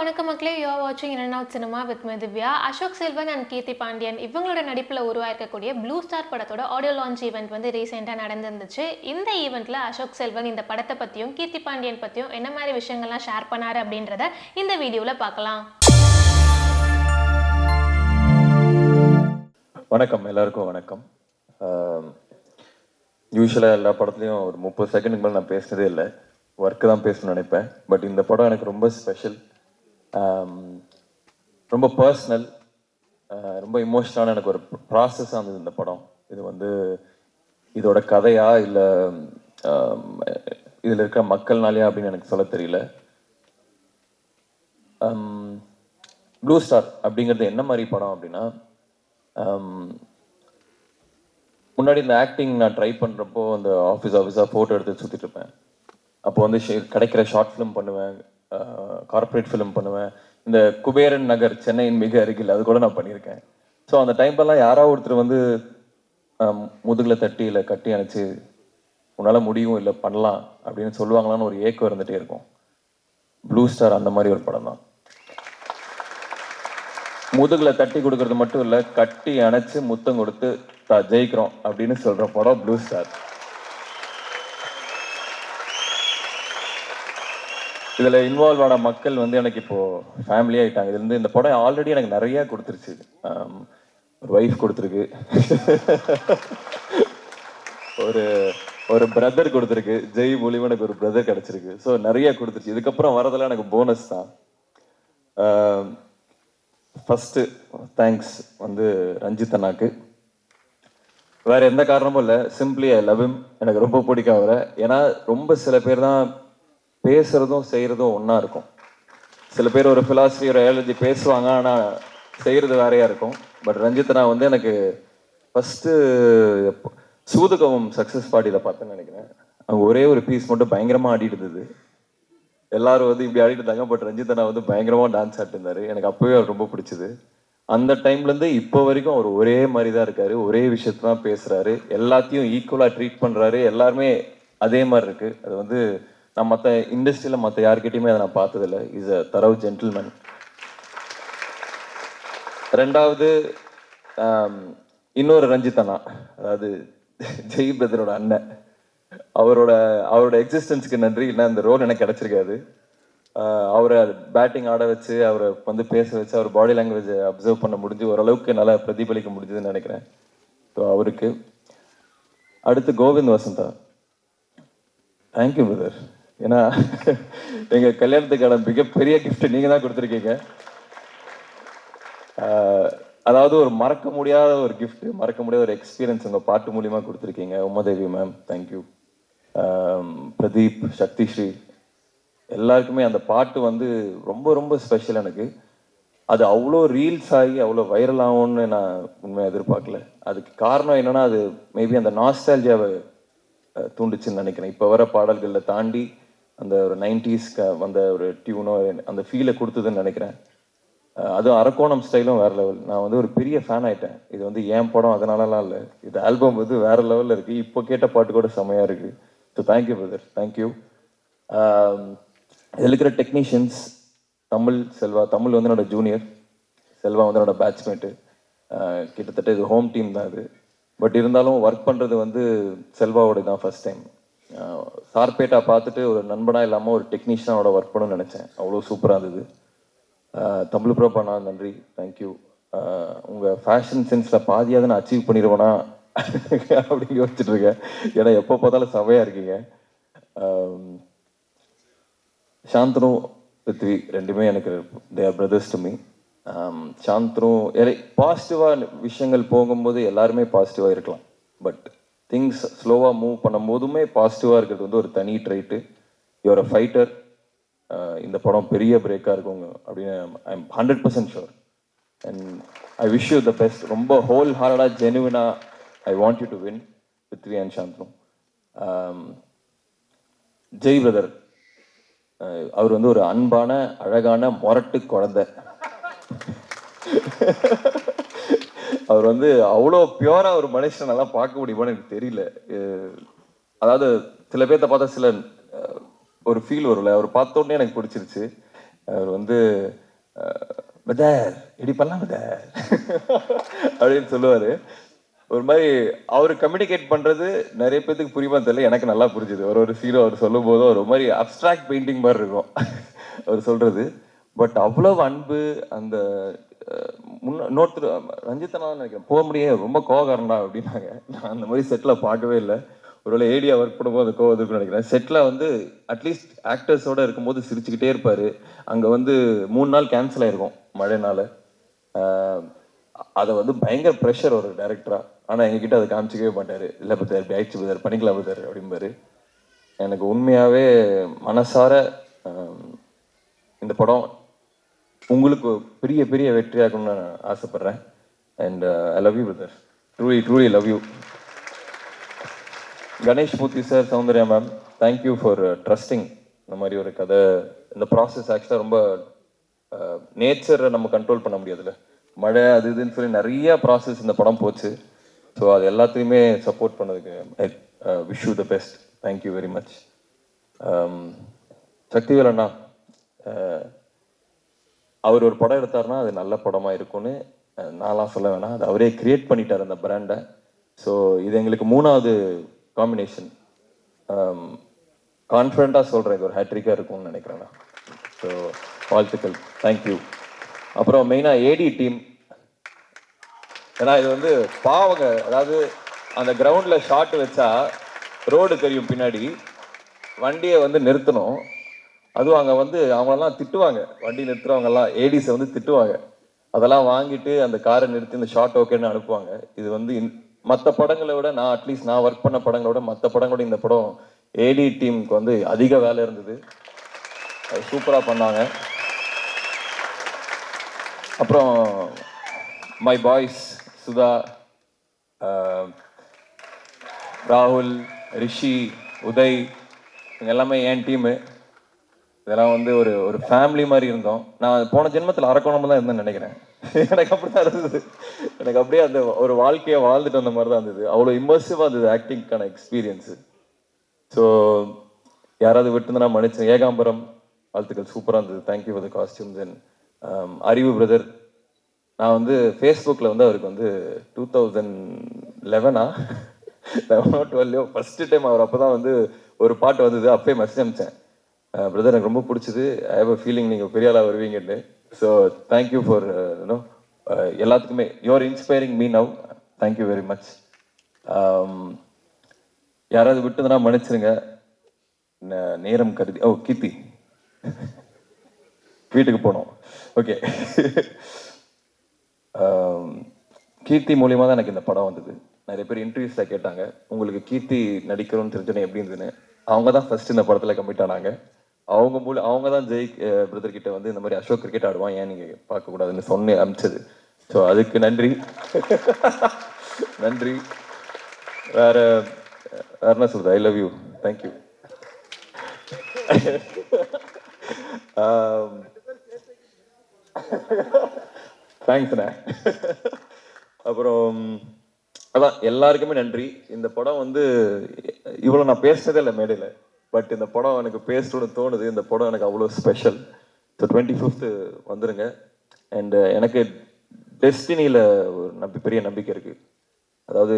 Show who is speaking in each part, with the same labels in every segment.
Speaker 1: வணக்கம் மக்களே, you are வாட்சிங் in and out cinema with my Divya. Ashok Selvan and Keerthi Pandian இவங்களோட நடிப்பில் உருவாக்கக்கூடிய ப்ளூ ஸ்டார் படத்தோட ஆடியோ லான்ச் ஈவெண்ட் வந்து ரீசெண்டாக நடந்துருந்துச்சு. இந்த ஈவெண்ட்டில் அசோக் செல்வன் இந்த படத்தை பற்றியும் கீர்த்தி பாண்டியன் பற்றியும் என்ன மாதிரி விஷயங்கள்லாம் ஷேர் பண்ணார் அப்படின்றத இந்த வீடியோவில் பார்க்கலாம்.
Speaker 2: வணக்கம், எல்லாருக்கும் வணக்கம். யூஸ்வலாக எல்லா படத்துலையும் ஒரு 30 செகண்டுக்கு மேலே நான் பேசினதே இல்லை, ஒர்க்கு தான் பேசணும்னு நினைப்பேன். பட் இந்த படம் எனக்கு ரொம்ப ஸ்பெஷல், ரொம்ப பர்சனல், ரொம்ப இமோஷனலான எனக்கு ஒரு ப்ராசஸாக இருந்தது இந்த படம். இது வந்து இதோட கதையா இல்லை இதில் இருக்கிற மக்கள்னாலையா அப்படின்னு எனக்கு சொல்ல தெரியல. ப்ளூ ஸ்டார் அப்படிங்கிறது என்ன மாதிரி படம் அப்படின்னா, முன்னாடி இந்த ஆக்டிங் நான் ட்ரை பண்ணுறப்போ அந்த ஆஃபீஸாக ஃபோட்டோ எடுத்து சுற்றிட்டு இருப்பேன். அப்போ வந்து கிடைக்கிற ஷார்ட் ஃபிலிம் பண்ணுவேன், கார்ப்பரேட் ஃபிலிம் பண்ணுவேன். இந்த குபேரன் நகர் சென்னையின் மிக அருகில் அது கூட நான் பண்ணியிருக்கேன். ஸோ அந்த டைம்லலாம் யாராவது ஒருத்தர் வந்து முதுகில் தட்டி இல்லை கட்டி அணைச்சி உன்னால் முடியும் இல்லை பண்ணலாம் அப்படின்னு சொல்லுவாங்களான்னு ஒரு ஏக்கம் இருந்துகிட்டே இருக்கும். ப்ளூ ஸ்டார் அந்த மாதிரி ஒரு படம் தான். முதுகில் தட்டி கொடுக்கறது மட்டும் இல்லை, கட்டி அணைச்சு முத்தம் கொடுத்து ஜெயிக்கிறோம் அப்படின்னு சொல்கிற படம் ப்ளூ ஸ்டார். இதில் இன்வால்வ் ஆன மக்கள் வந்து எனக்கு இப்போது ஃபேமிலி ஆகிட்டாங்க. இதுலேருந்து இந்த படம் ஆல்ரெடி எனக்கு நிறையா கொடுத்துருச்சு. ஒரு ஒய்ஃப் கொடுத்துருக்கு, ஒரு ஒரு பிரதர் கொடுத்துருக்கு, ஜெய் மூலியமாக எனக்கு ஒரு பிரதர் கிடச்சிருக்கு. ஸோ நிறையா கொடுத்துருச்சு. இதுக்கப்புறம் வரதெல்லாம் எனக்கு போனஸ் தான். ஃபஸ்ட்டு தேங்க்ஸ் வந்து ரஞ்சித் அண்ணாக்கு. வேறு எந்த காரணமும் இல்லை, சிம்பிளி ஐ லவ் ஹிம். எனக்கு ரொம்ப பிடிக்கும் அவரை. ஏன்னா ரொம்ப சில பேர் தான் பேசுகிறதும் செய்கிறதும் ஒன்றா இருக்கும். சில பேர் ஒரு ஃபிலாசபி ஒரு ஐடியாலஜி பேசுவாங்க, ஆனால் செய்கிறது வேறையாக இருக்கும். பட் ரஞ்சித் அண்ணா வந்து எனக்கு ஃபஸ்ட்டு சூதுகவும் சக்ஸஸ் பார்ட்டியில் பார்த்தேன்னு நினைக்கிறேன். அவங்க ஒரே ஒரு பீஸ் மட்டும் பயங்கரமாக ஆடிட்டு இருந்தது. எல்லாரும் வந்து இப்படி ஆடிட்டு இருந்தாங்க, பட் ரஞ்சித் அண்ணா வந்து பயங்கரமாக டான்ஸ் ஆடிட்டு இருந்தார். எனக்கு அப்போவே அவர் ரொம்ப பிடிச்சிது. அந்த டைம்லேருந்து இப்போ வரைக்கும் அவர் ஒரே மாதிரி தான் இருக்கார், ஒரே விஷயத்த தான் பேசுகிறாரு, எல்லாத்தையும் ஈக்குவலாக ட்ரீட் பண்ணுறாரு. எல்லாருமே அதே மாதிரி இருக்குது. அது வந்து நான் மற்ற இண்டஸ்ட்ரியில் மற்ற யார்கிட்டையுமே அதை நான் பார்த்ததில்லை. இஸ் அ தரவு ஜென்டில்மேன். ரெண்டாவது இன்னொரு ரஞ்சித் அண்ணா, அதாவது ஜெய் பிரதரோட அண்ணன். அவரோட எக்ஸிஸ்டன்ஸுக்கு நன்றி. இல்லை இந்த ரோல் எனக்கு கிடச்சிருக்காது. அவரை பேட்டிங் ஆட வச்சு, அவரை வந்து பேச வச்சு, அவர் பாடி லாங்குவேஜை அப்சர்வ் பண்ண முடிஞ்சு ஓரளவுக்கு நல்லா பிரதிபலிக்க முடிஞ்சதுன்னு நினைக்கிறேன். ஸோ அவருக்கு. அடுத்து கோவிந்த் வசந்தா, தேங்க்யூ பிரதர். ஏன்னா எங்கள் கல்யாணத்துக்கான மிகப்பெரிய கிஃப்ட் நீங்கள் தான் கொடுத்துருக்கீங்க. அதாவது ஒரு மறக்க முடியாத ஒரு கிஃப்ட், மறக்க முடியாத ஒரு எக்ஸ்பீரியன்ஸ் உங்கள் பாட்டு மூலியமாக கொடுத்துருக்கீங்க. Umadevi ma'am thank you. பிரதீப், சக்தி ஸ்ரீ, எல்லாருக்குமே அந்த பாட்டு வந்து ரொம்ப ரொம்ப ஸ்பெஷல். எனக்கு அது அவ்வளோ ரீல்ஸ் ஆகி அவ்வளோ வைரல் ஆகும்னு நான் உண்மையாக எதிர்பார்க்கல. அதுக்கு காரணம் என்னென்னா, அது மேபி அந்த நாஸ்டால்ஜியாவை தூண்டுச்சுன்னு நினைக்கிறேன். இப்போ வர பாடல்களில் தாண்டி அந்த ஒரு 90s வந்த ஒரு டியூனோ அந்த ஃபீலை கொடுத்ததுன்னு நினைக்கிறேன். அதுவும் அரக்கோணம் ஸ்டைலும் வேறு லெவல். நான் வந்து ஒரு பெரிய ஃபேன் ஆகிட்டேன். இது வந்து ஏன் படம் அதனாலலாம் இல்லை, இது ஆல்பம் வந்து வேறு லெவலில் இருக்குது. இப்போ கேட்ட பாட்டு கூட செம்மையாக இருக்குது. So thank you brother, thank you. இதில் இருக்கிற டெக்னீஷியன்ஸ், செல்வா வந்து என்னோட ஜூனியர், செல்வா வந்து என்னோட பேட்ச்மேட்டு. கிட்டத்தட்ட இது ஹோம் டீம் தான் இது. பட் இருந்தாலும் ஒர்க் பண்ணுறது வந்து செல்வாவோட தான் ஃபஸ்ட் டைம். சார்பேட்டா பார்த்துட்டு ஒரு நண்பனாக இல்லாமல் ஒரு டெக்னீஷியனோட ஒர்க் பண்ணணும்னு நினச்சேன். அவ்வளோ சூப்பராக இருந்தது. தமிழ் ப்ரோ பண்ணா நன்றி, தேங்க்யூ. உங்கள் ஃபேஷன் சென்ஸில் பாதியாவது நான் அச்சீவ் பண்ணிடுவேனா அப்படின்னு யோசிச்சுட்டு இருக்கேன். ஏன்னா எப்போ பார்த்தாலும் செமையாக இருக்கீங்க. சாந்தனு, பிருத்வி ரெண்டுமே எனக்கு they are brothers to me. Shanthanu பாசிட்டிவாக விஷயங்கள் போகும்போது எல்லாருமே பாசிட்டிவாக இருக்கலாம். பட் திங்ஸ் ஸ்லோவாக மூவ் பண்ணும் போதுமே பாசிட்டிவாக இருக்கிறது வந்து ஒரு தனி ட்ரைட்டு. யூஆர் அ ஃபைட்டர். இந்த படம் பெரிய பிரேக்காக இருக்குங்க அப்படின்னு I am 100% sure. And I wish you the best. ரொம்ப ஹோல் ஹார்டாக ஜெனுவினாக I want you to win Prithvi and Shanthanu. Jai brother, அவர் வந்து ஒரு அன்பான அழகான மொரட்டு குழந்தை. அவர் வந்து அவ்வளோ பியூராக ஒரு மனுஷன் நல்லா பார்க்க முடியுமான்னு எனக்கு தெரியல. அதாவது சில பேர்த்த பார்த்தா சில ஒரு ஃபீல் வரும்ல, அவர் பார்த்தோன்னே எனக்கு பிடிச்சிருச்சு. அவர் வந்து பதர் இப்படி பண்ணலாம் பதர் அப்படின்னு சொல்லுவார். ஒரு மாதிரி அவர் கம்யூனிகேட் பண்ணுறது நிறைய பேத்துக்கு புரியுமா தெரியல, எனக்கு நல்லா புரிஞ்சுது. ஒரு சீரோ அவர் சொல்லும் போதும் ஒரு மாதிரி அப்ட்ராக்ட் பெயிண்டிங் மாதிரி இருக்கும் அவர் சொல்கிறது. பட் அவ்வளவு அன்பு அந்த இன்னொருத்தர் ரஞ்சித்தனா நினைக்கிறேன் போக முடியாது, ரொம்ப கோவக்காரன்டா அப்படின்னாங்க. நான் அந்த மாதிரி செட்டில் பார்க்கவே இல்லை. ஒருவேளை ஏடியா ஒர்க் பண்ணும்போது அந்த கோவம் இருக்குன்னு நினைக்கிறேன். செட்டில் வந்து அட்லீஸ்ட் ஆக்டர்ஸோடு இருக்கும்போது சிரிச்சுக்கிட்டே இருப்பார். அங்கே வந்து 3 நாள் கேன்சல் ஆகிருக்கும் மழைனால. அதை வந்து பயங்கர ப்ரெஷர் ஒரு டைரக்டராக. ஆனால் எங்ககிட்ட அதை காமிச்சிக்கவே மாட்டார். இல்லை பத்தார் இப்படி ஆயிடுச்சு பத்தார் பண்ணிக்கலாம் பத்தார் அப்படிம்பாரு. எனக்கு உண்மையாகவே மனசார இந்த படம் உங்களுக்கு பெரிய பெரிய வெற்றியாகணும்னு நான் ஆசைப்பட்றேன். And I love you brother, truly love you. Ganesh Murthy sir, Soundarya ma'am, thank you for trusting. இந்த மாதிரி ஒரு கதை, இந்த ப்ராசஸ் ஆக்சுவலாக ரொம்ப நேச்சரை நம்ம கண்ட்ரோல் பண்ண முடியாதுல்ல, மழை அது இதுன்னு சொல்லி நிறைய ப்ராசஸ் இந்த படம் போச்சு. ஸோ அது எல்லாத்தையுமே சப்போர்ட் பண்ணதுக்கு I wish you the best. Thank you very much. Sakthivel அண்ணா, அவர் ஒரு படம் எடுத்தாருன்னா அது நல்ல படமாக இருக்கும்னு நான்லாம் சொல்ல வேணாம், அது அவரே கிரியேட் பண்ணிட்டார் அந்த பிராண்டை. ஸோ இது எங்களுக்கு 3வது காம்பினேஷன். கான்ஃபிடண்ட்டாக சொல்கிறேன், இது ஒரு ஹேட்ரிக்காக இருக்கும்னு நினைக்கிறேன். ஸோ வாழ்த்துக்கள், தேங்க்யூ. அப்புறம் மெயினாக ஏடி டீம், ஏன்னா இது வந்து பாவங்க. அதாவது அந்த கிரவுண்டில் ஷாட் வச்சா ரோடு தெரியும், பின்னாடி வண்டியை வந்து நிறுத்தணும். அதுவும் அங்கே வந்து அவங்களெல்லாம் திட்டுவாங்க, வண்டி நிறுத்துறவங்கெல்லாம் ஏடிஸை வந்து திட்டுவாங்க. அதெல்லாம் வாங்கிட்டு அந்த காரை நிறுத்தி இந்த ஷார்ட் ஓகேன்னு அனுப்புவாங்க. இது வந்து மற்ற படங்களை விட, நான் அட்லீஸ்ட் நான் ஒர்க் பண்ண படங்களை விட மற்ற படங்களோட இந்த படம் ஏடி டீமுக்கு வந்து அதிக வேலை இருந்தது. அது சூப்பராக பண்ணாங்க. அப்புறம் மை பாய்ஸ் சுதா, ராகுல், ரிஷி, உதய், இவங்க எல்லாமே என் டீமு. இதெல்லாம் வந்து ஒரு ஃபேமிலி மாதிரி இருந்தோம். நான் போன ஜென்மத்தில் அரக்கோணமாக தான் இருந்தேன்னு நினைக்கிறேன். எனக்கு அப்படி தான் இருந்தது. எனக்கு அப்படியே அந்த ஒரு வாழ்க்கையை வாழ்ந்துட்டு வந்த மாதிரி தான் இருந்தது. அவ்வளோ இம்மர்சிவாக இருந்தது ஆக்டிங்க்கான எக்ஸ்பீரியன்ஸு. ஸோ யாராவது விட்டுருந்தா மன்னிச்சு. ஏகாம்பரம், வாழ்த்துக்கள், சூப்பராக இருந்தது. Thank you for the costumes. And அறிவு பிரதர், நான் வந்து ஃபேஸ்புக்கில் வந்து அவருக்கு வந்து 2011 12 ஃபஸ்ட்டு டைம் அவர் அப்போ தான் வந்து ஒரு பாட்டு வந்தது, அப்பயே மெசேஜ் அனுப்பிச்சேன், பிரதர் எனக்கு ரொம்ப பிடிச்சது, ஐ ஹேவ் அ ஃபீலிங் நீங்கள் பெரிய ஆளாக வருவீங்கன்னு. ஸோ தேங்க்யூ ஃபார் எல்லாத்துக்குமே, you're inspiring me now. Thank you very much. யாராவது விட்டுதுன்னா மன்னிச்சிருங்க, நேரம் கருதி. கீர்த்தி வீட்டுக்கு போனோம். ஓகே. கீர்த்தி மூலியமாக தான் எனக்கு இந்த படம் வந்தது. நிறைய பேர் இன்டர்வியூஸில் கேட்டாங்க, உங்களுக்கு கீர்த்தி நடிக்கிறோன்னு தெரிஞ்சோன்னே எப்படி இருந்ததுன்னு. அவங்க தான் ஃபர்ஸ்ட் இந்த படத்தில் கமிட் ஆனாங்க. அவங்க தான் ஜெய் பிரதர் கிட்ட வந்து இந்த மாதிரி அசோக் கிரிக்கெட் ஆடுவான், ஏன் நீங்கள் பார்க்கக்கூடாதுன்னு சொன்னே அனுப்பிச்சது. ஸோ அதுக்கு நன்றி. நன்றி. வேற என்ன சொல்றது, ஐ லவ் யூ, தேங்க்யூ. தேங்க்ஸ்ண்ணே. அப்புறம் அதான் எல்லாருக்குமே நன்றி. இந்த படம் வந்து இவ்வளோ நான் பேசுனதே இல்லை மேடையில், பட் இந்த படம் எனக்கு பேசணும்னு தோணுது. இந்த படம் எனக்கு அவ்வளோ ஸ்பெஷல். ஸோ 25th வந்துடுங்க. அண்ட் எனக்கு டெஸ்டினியில் ஒரு பெரிய நம்பிக்கை இருக்குது. அதாவது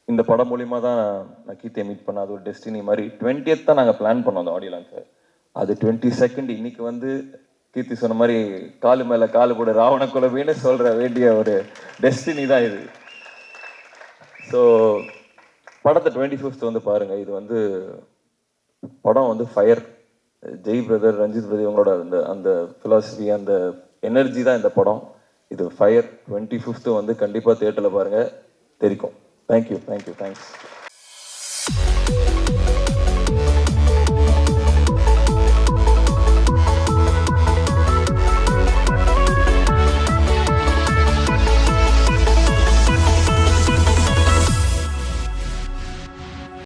Speaker 2: இந்த படம் மூலிமா தான் நான் கீர்த்தியை மீட் பண்ண, அது ஒரு டெஸ்டினி மாதிரி. 20th தான் நாங்கள் பிளான் பண்ணோம் அந்த ஆடியோ லான்ச்சை. அது 22nd இன்னைக்கு வந்து கீர்த்தி சொன்ன மாதிரி காலு மேலே காலு கூட ராவண குலவின்னு சொல்கிற வேண்டிய ஒரு டெஸ்டினி தான் இது. ஸோ படத்தை 25th வந்து பாருங்கள். இது வந்து படம் வந்து fire. Jai brother, Ranjith brother, இவங்களோட அந்த ஃபிலாசபி, அந்த எனர்ஜி தான் இந்த படம். இது ஃபயர். 25th வந்து கண்டிப்பாக தியேட்டரில் பாருங்கள், தெரிக்கும். Thank you, thank you, thanks.